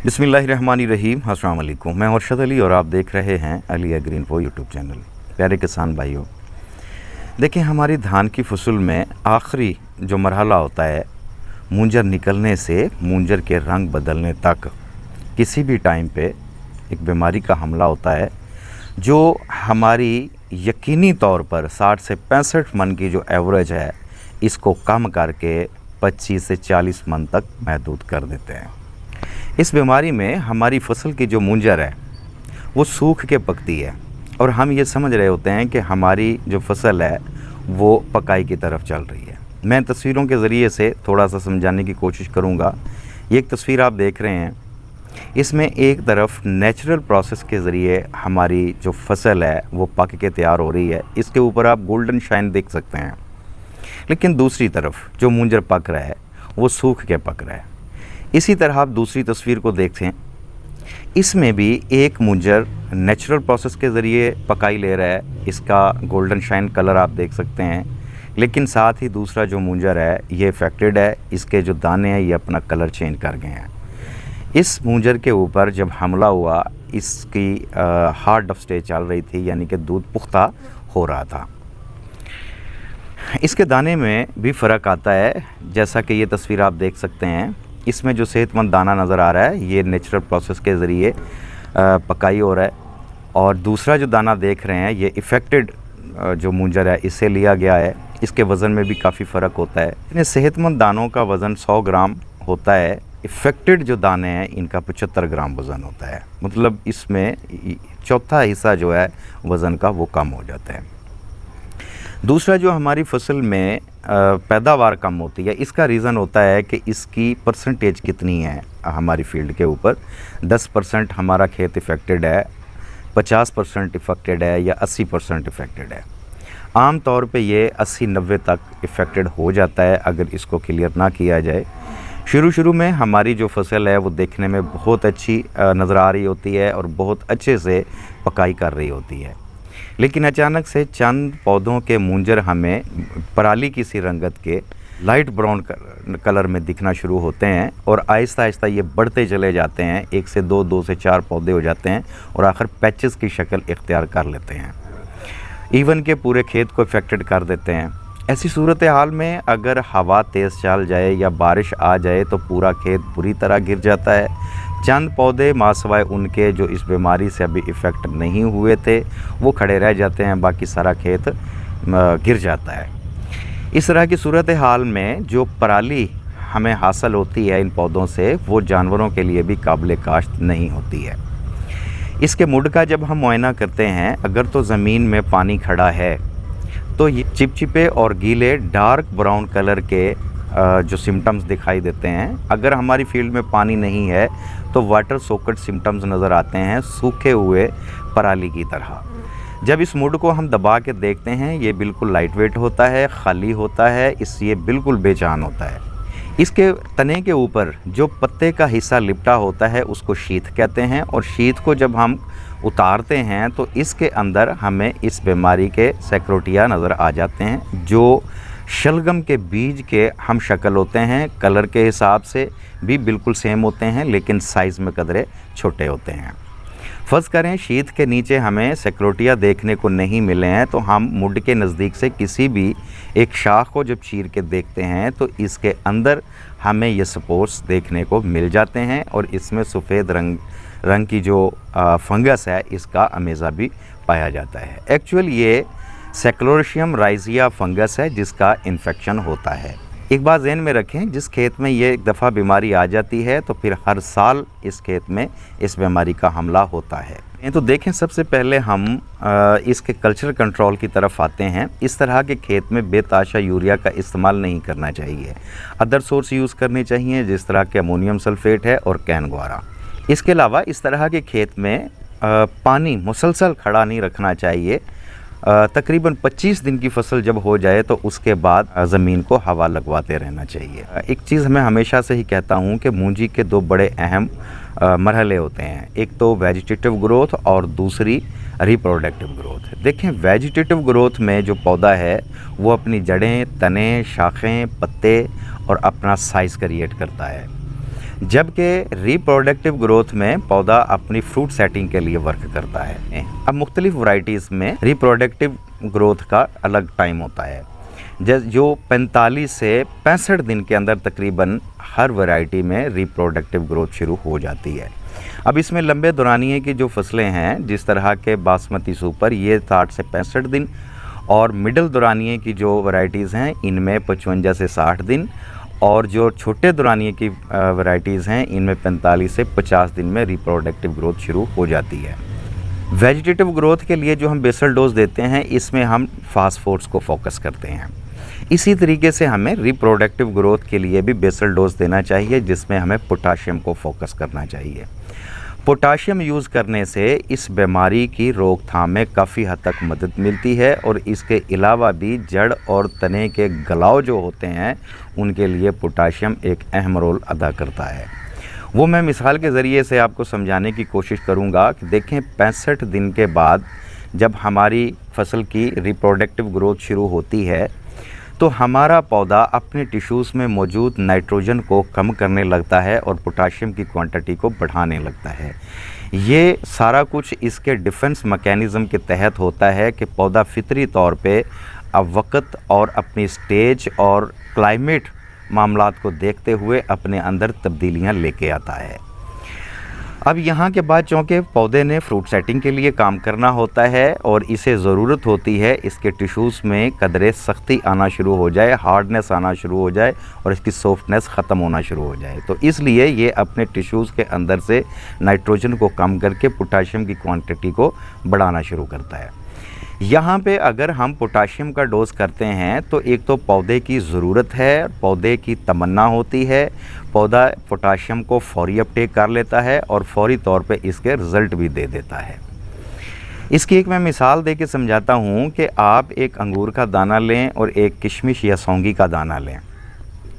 बिस्मिल्लाहिर्रहमानिर्रहीम। अस्सलाम वालेकुम। मैं अरशद अली और आप देख रहे हैं अली एग्रीइन्फो यूट्यूब चैनल। प्यारे किसान भाइयों, देखिए हमारी धान की फसल में आखिरी जो मरहला होता है मूंजर निकलने से मूंजर के रंग बदलने तक किसी भी टाइम पे एक बीमारी का हमला होता है जो हमारी यकीनी तौर पर 60 से 65 मन की जो एवरेज है इसको कम करके 25 से 40 मन तक महदूद कर देते हैं। इस बीमारी में हमारी फसल की जो मूंजर है वो सूख के पकती है और हम ये समझ रहे होते हैं कि हमारी जो फसल है वो पकाई की तरफ चल रही है। मैं तस्वीरों के ज़रिए से थोड़ा सा समझाने की कोशिश करूँगा। ये एक तस्वीर आप देख रहे हैं, इसमें एक तरफ नेचुरल प्रोसेस के ज़रिए हमारी जो फसल है वो पक के तैयार हो रही है, इसके ऊपर आप गोल्डन शाइन देख सकते हैं। लेकिन दूसरी तरफ जो मूंजर पक रहा है वो सूख के पक रहा है। इसी तरह आप दूसरी तस्वीर को देखते हैं, इसमें भी एक मूंजर नेचुरल प्रोसेस के ज़रिए पकाई ले रहा है, इसका गोल्डन शाइन कलर आप देख सकते हैं। लेकिन साथ ही दूसरा जो मूंजर है ये इफेक्टेड है, इसके जो दाने हैं ये अपना कलर चेंज कर गए हैं। इस मूंजर के ऊपर जब हमला हुआ इसकी हार्ड ऑफ स्टेज चल रही थी, यानी कि दूध पुख्ता हो रहा था। इसके दाने में भी फ़र्क आता है, जैसा कि ये तस्वीर आप देख सकते हैं। इसमें जो सेहतमंद दाना नज़र आ रहा है ये नेचुरल प्रोसेस के ज़रिए पकाई हो रहा है, और दूसरा जो दाना देख रहे हैं ये इफ़ेक्टेड जो मूंजर है इससे लिया गया है। इसके वज़न में भी काफ़ी फ़र्क होता है। इन सेहतमंद दानों का वज़न 100 ग्राम होता है, इफ़ेक्टेड जो दाने हैं इनका 75 ग्राम वज़न होता है। मतलब इसमें चौथा हिस्सा जो है वज़न का वो कम हो जाता है। दूसरा जो हमारी फसल में पैदावार कम होती है, इसका रीज़न होता है कि इसकी परसेंटेज कितनी है हमारी फील्ड के ऊपर। 10% हमारा खेत इफ़ेक्टेड है, 50% इफ़ेक्टेड है या 80% इफ़ेक्टेड है। आम तौर पे ये 80-90 तक इफ़ेक्टेड हो जाता है अगर इसको क्लियर ना किया जाए। शुरू में हमारी जो फसल है वो देखने में बहुत अच्छी नज़र आ रही होती है और बहुत अच्छे से पकाई कर रही होती है, लेकिन अचानक से चंद पौधों के मूंजर हमें पराली की सी रंगत के लाइट ब्राउन कलर में दिखना शुरू होते हैं और आहिस्ता आहिस्ता ये बढ़ते चले जाते हैं। 1 से 2, 2 से 4 पौधे हो जाते हैं और आखिर पैचेस की शक्ल इख्तियार कर लेते हैं, इवन के पूरे खेत को इफ़ेक्टेड कर देते हैं। ऐसी सूरत हाल में अगर हवा तेज़ चल जाए या बारिश आ जाए तो पूरा खेत बुरी तरह गिर जाता है। चंद पौधे मासवाए उनके जो इस बीमारी से अभी इफ़ेक्ट नहीं हुए थे वो खड़े रह जाते हैं, बाकी सारा खेत गिर जाता है। इस तरह की सूरत हाल में जो पराली हमें हासिल होती है इन पौधों से वो जानवरों के लिए भी काबिल काश्त नहीं होती है। इसके मुड का जब हम मुआयना करते हैं, अगर तो ज़मीन में पानी खड़ा है तो ये चिपचिपे और गीले डार्क ब्राउन कलर के जो सिम्टम्स दिखाई देते हैं। अगर हमारी फील्ड में पानी नहीं है तो वाटर सोकेट सिम्टम्स नज़र आते हैं, सूखे हुए पराली की तरह। जब इस मूड को हम दबा के देखते हैं ये बिल्कुल लाइट वेट होता है, खाली होता है, इसलिए बिल्कुल बेजान होता है। इसके तने के ऊपर जो पत्ते का हिस्सा लिपटा होता है उसको शीत कहते हैं, और शीत को जब हम उतारते हैं तो इसके अंदर हमें इस बीमारी के सैक्रोटिया नज़र आ जाते हैं, जो शलगम के बीज के हम शक्ल होते हैं। कलर के हिसाब से भी बिल्कुल सेम होते हैं, लेकिन साइज़ में कदरे छोटे होते हैं। फ़र्ज़ करें शीत के नीचे हमें सैक्रोटिया देखने को नहीं मिले हैं तो हम मुड के नज़दीक से किसी भी एक शाख को जब चीर के देखते हैं तो इसके अंदर हमें ये स्पोर्स देखने को मिल जाते हैं और इसमें सफ़ेद रंग की जो फंगस है इसका अमेज़ा भी पाया जाता है। एक्चुअल ये सैक्लोशियम राइजिया फंगस है जिसका इन्फेक्शन होता है। एक बात ज़हन में रखें, जिस खेत में ये एक दफ़ा बीमारी आ जाती है तो फिर हर साल इस खेत में इस बीमारी का हमला होता है। तो देखें, सबसे पहले हम इसके कल्चर कंट्रोल की तरफ आते हैं। इस तरह के खेत में बेताशा यूरिया का इस्तेमाल नहीं करना चाहिए, अदर सोर्स यूज़ करने चाहिए जिस तरह के अमोनियम सल्फेट है और कैनगुआरा। इसके अलावा इस तरह के खेत में पानी मुसलसल खड़ा नहीं रखना चाहिए। तकरीबन 25 दिन की फसल जब हो जाए तो उसके बाद ज़मीन को हवा लगवाते रहना चाहिए। एक चीज़ मैं हमेशा से ही कहता हूँ कि मूंजी के 2 बड़े अहम मरहले होते हैं, एक तो वेजिटेटिव ग्रोथ और दूसरी रिप्रोडक्टिव ग्रोथ। देखें, वेजिटेटिव ग्रोथ में जो पौधा है वो अपनी जड़ें, तने, शाखें, पत्ते और अपना साइज़ क्रिएट करता है। जबकि रिप्रोडक्टिव ग्रोथ में पौधा अपनी फ्रूट सेटिंग के लिए वर्क करता है। अब मुख्तलिफ वैरायटीज़ में रिप्रोडक्टिव ग्रोथ का अलग टाइम होता है, जो 45 से 65 दिन के अंदर तकरीबन हर वैरायटी में रिप्रोडक्टिव ग्रोथ शुरू हो जाती है। अब इसमें लंबे दौरानिए की जो फसलें हैं, जिस तरह के बासमती सुपर, ये 60 से 65 दिन, और मिडल दौरानिए की जो वैरायटीज़ हैं इनमें 55 से 60 दिन, और जो छोटे दौरानिए की वैरायटीज़ हैं इनमें 45 से 50 दिन में रिप्रोडक्टिव ग्रोथ शुरू हो जाती है। वेजिटेटिव ग्रोथ के लिए जो हम बेसल डोज देते हैं, इसमें हम फास्फोर्स को फोकस करते हैं। इसी तरीके से हमें रिप्रोडक्टिव ग्रोथ के लिए भी बेसल डोज देना चाहिए, जिसमें हमें पोटाशियम को फोकस करना चाहिए। पोटाशियम यूज़ करने से इस बीमारी की रोकथाम में काफ़ी हद तक मदद मिलती है, और इसके अलावा भी जड़ और तने के गलाव जो होते हैं उनके लिए पोटाशियम एक अहम रोल अदा करता है। वो मैं मिसाल के ज़रिए से आपको समझाने की कोशिश करूँगा कि देखें, 65 दिन के बाद जब हमारी फसल की रिप्रोडक्टिव ग्रोथ शुरू होती है तो हमारा पौधा अपने टिश्यूज़ में मौजूद नाइट्रोजन को कम करने लगता है और पोटाशियम की क्वांटिटी को बढ़ाने लगता है। ये सारा कुछ इसके डिफेंस मैकेनिज़्म के तहत होता है कि पौधा फितरी तौर पे अब वक्त और अपनी स्टेज और क्लाइमेट मामलात को देखते हुए अपने अंदर तब्दीलियां लेके आता है। अब यहाँ के बाद चूँकि पौधे ने फ्रूट सेटिंग के लिए काम करना होता है और इसे ज़रूरत होती है इसके टिश्यूज़ में कदरे सख्ती आना शुरू हो जाए, हार्डनेस आना शुरू हो जाए और इसकी सॉफ्टनेस ख़त्म होना शुरू हो जाए, तो इसलिए ये अपने टिश्यूज़ के अंदर से नाइट्रोजन को कम करके पोटाशियम की क्वांटिटी को बढ़ाना शुरू करता है। यहाँ पे अगर हम पोटाशियम का डोज करते हैं तो एक तो पौधे की ज़रूरत है, पौधे की तमन्ना होती है, पौधा पोटाशियम को फौरी अपटेक कर लेता है और फौरी तौर पे इसके रिज़ल्ट भी दे देता है। इसकी एक मैं मिसाल दे के समझाता हूँ कि आप एक अंगूर का दाना लें और एक किशमिश या सौंगी का दाना लें।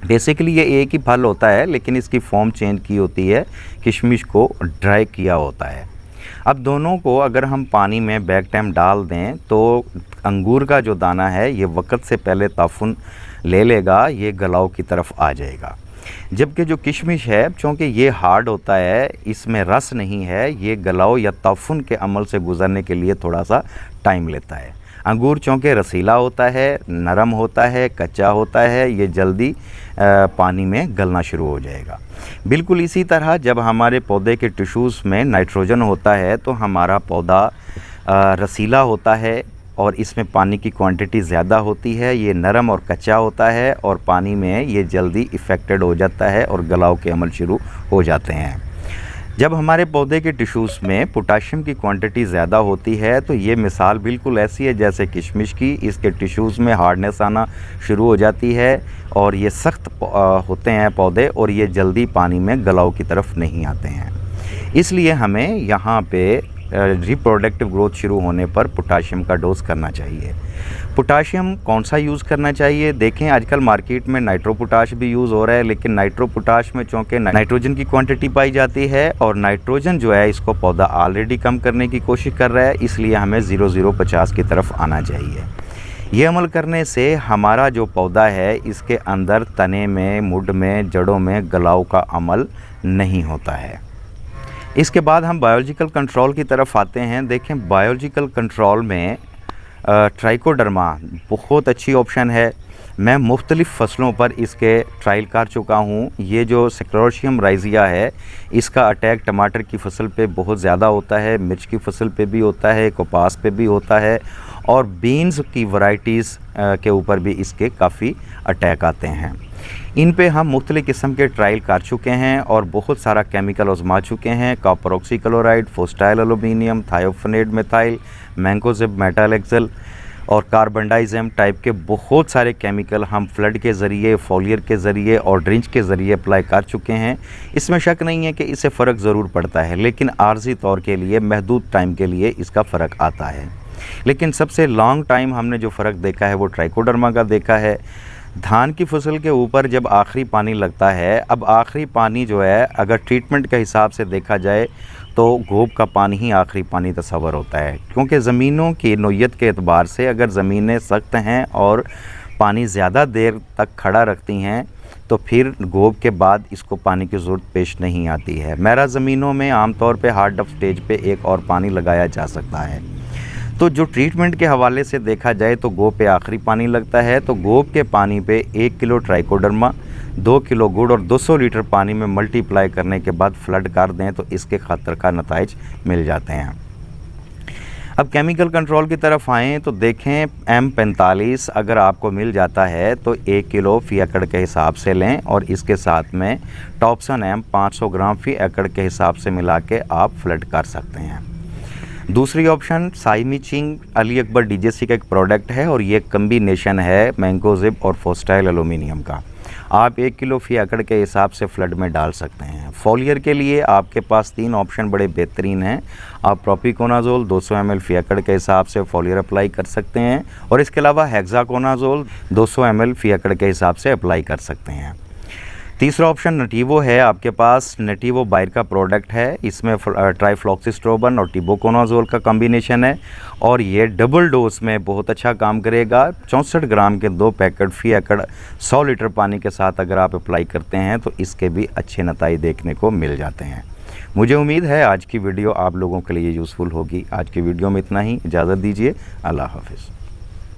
बेसिकली ये एक ही फल होता है, लेकिन इसकी फॉर्म चेंज की होती है, किशमिश को ड्राई किया होता है। अब दोनों को अगर हम पानी में बैक टाइम डाल दें तो अंगूर का जो दाना है ये वक्त से पहले ताफुन ले लेगा, ये गलाव की तरफ आ जाएगा। जबकि जो किशमिश है, चूँकि ये हार्ड होता है, इसमें रस नहीं है, ये गलाव या ताफुन के अमल से गुज़रने के लिए थोड़ा सा टाइम लेता है। अंगूर चूँकि रसीला होता है, नरम होता है, कच्चा होता है, ये जल्दी पानी में गलना शुरू हो जाएगा। बिल्कुल इसी तरह जब हमारे पौधे के टिश्यूज़ में नाइट्रोजन होता है तो हमारा पौधा रसीला होता है और इसमें पानी की क्वांटिटी ज़्यादा होती है, ये नरम और कच्चा होता है और पानी में ये जल्दी इफ़ेक्टेड हो जाता है और गलाव के अमल शुरू हो जाते हैं। जब हमारे पौधे के टिश्यूज़ में पोटाशियम की क्वांटिटी ज़्यादा होती है तो ये मिसाल बिल्कुल ऐसी है जैसे किशमिश की, इसके टिश्यूज़ में हार्डनेस आना शुरू हो जाती है और ये सख्त होते हैं पौधे और ये जल्दी पानी में गलाव की तरफ नहीं आते हैं। इसलिए हमें यहाँ पे रिप्रोडक्टिव ग्रोथ शुरू होने पर पोटाशियम का डोज करना चाहिए। पोटाशियम कौन सा यूज़ करना चाहिए? देखें, आजकल मार्केट में नाइट्रो पोटाश भी यूज़ हो रहा है, लेकिन नाइट्रो पोटाश में चूँकि नाइट्रोजन की क्वांटिटी पाई जाती है और नाइट्रोजन जो है इसको पौधा ऑलरेडी कम करने की कोशिश कर रहा है, इसलिए हमें 0050 की तरफ आना चाहिए। ये अमल करने से हमारा जो पौधा है इसके अंदर तने में, मुड में, जड़ों में गलाव का अमल नहीं होता है। इसके बाद हम बायोलॉजिकल कंट्रोल की तरफ आते हैं। देखें, बायोलॉजिकल कंट्रोल में ट्राइकोडर्मा बहुत अच्छी ऑप्शन है। मैं मुख्तलिफ़ फसलों पर इसके ट्रायल कर चुका हूँ। ये जो सेक्रोशियम राइजिया है, इसका अटैक टमाटर की फसल पे बहुत ज़्यादा होता है, मिर्च की फसल पे भी होता है, कपास पे भी होता है और बीन्स की वैरायटीज़ के ऊपर भी इसके काफ़ी अटैक आते हैं। इन पे हम मुख्तलिफ़ किस्म के ट्रायल कर चुके हैं और बहुत सारा केमिकल आजमा चुके हैं। Copper oxychloride, fosetyl aluminium, thiophanate methyl, mancozeb metalaxyl और कार्बनडाइज़म टाइप के बहुत सारे केमिकल हम फ्लड के ज़रिए, फॉलियर के ज़रिए और ड्रिंच के ज़रिए अप्लाई कर चुके हैं। इसमें शक नहीं है कि इससे फ़र्क ज़रूर पड़ता है, लेकिन आर्जी तौर के लिए महदूद टाइम के लिए इसका फ़र्क आता है। लेकिन सबसे लॉन्ग टाइम हमने जो फ़र्क देखा है वो ट्राइकोडर्मा का देखा है। धान की फसल के ऊपर जब आखिरी पानी लगता है, अब आखिरी पानी जो है अगर ट्रीटमेंट के हिसाब से देखा जाए तो गोब का पानी ही आखिरी पानी तस्वर होता है, क्योंकि ज़मीनों की नोयत के एतबार से अगर ज़मीनें सख्त हैं और पानी ज़्यादा देर तक खड़ा रखती हैं तो फिर गोब के बाद इसको पानी की ज़रूरत पेश नहीं आती है। मैरा ज़मीनों में आमतौर पे हार्ड अप स्टेज पे एक और पानी लगाया जा सकता है। तो जो ट्रीटमेंट के हवाले से देखा जाए तो गोब पे आखिरी पानी लगता है। तो गोब के पानी पे 1 किलो ट्राइकोडर्मा, 2 किलो गुड़ और 200 लीटर पानी में मल्टीप्लाई करने के बाद फ्लड कर दें तो इसके खतर का नताइज मिल जाते हैं। अब केमिकल कंट्रोल की तरफ आएँ तो देखें M45 अगर आपको मिल जाता है तो 1 किलो फ़ी एकड़ के हिसाब से लें और इसके साथ में टॉप्सन M 500 ग्राम फ़ी एकड़ के हिसाब से मिला के आप फ्लड कर सकते हैं। दूसरी ऑप्शन साइमिचिंग अली अकबर DJC का एक प्रोडक्ट है और ये कम्बिनेशन है मैंगोजिब और फोस्टाइल एलुमिनियम का। आप 1 किलो फ़ी एकड़ के हिसाब से फ्लड में डाल सकते हैं। फॉलियर के लिए आपके पास 3 ऑप्शन बड़े बेहतरीन हैं। आप प्रोपिकोनाजोल 200 ml फ़ी एकड़ के हिसाब से फॉलियर अप्लाई कर सकते हैं और इसके अलावा हेक्साकोनाजोल 200 ml फ़ी एकड़ के हिसाब से अप्लाई कर सकते हैं। तीसरा ऑप्शन नटीवो है आपके पास। नटीवो बायर का प्रोडक्ट है, इसमें ट्राइफ्लॉक्सिस्ट्रोबन और टिबोकोनाजोल का कॉम्बिनेशन है और ये डबल डोज में बहुत अच्छा काम करेगा। 64 ग्राम के 2 पैकेट फ़ी एकड़ 100 लीटर पानी के साथ अगर आप अप्लाई करते हैं तो इसके भी अच्छे नतीजे देखने को मिल जाते हैं। मुझे उम्मीद है आज की वीडियो आप लोगों के लिए यूज़फुल होगी। आज की वीडियो में इतना ही, इजाज़त दीजिए, अल्लाह हाफ़िज़।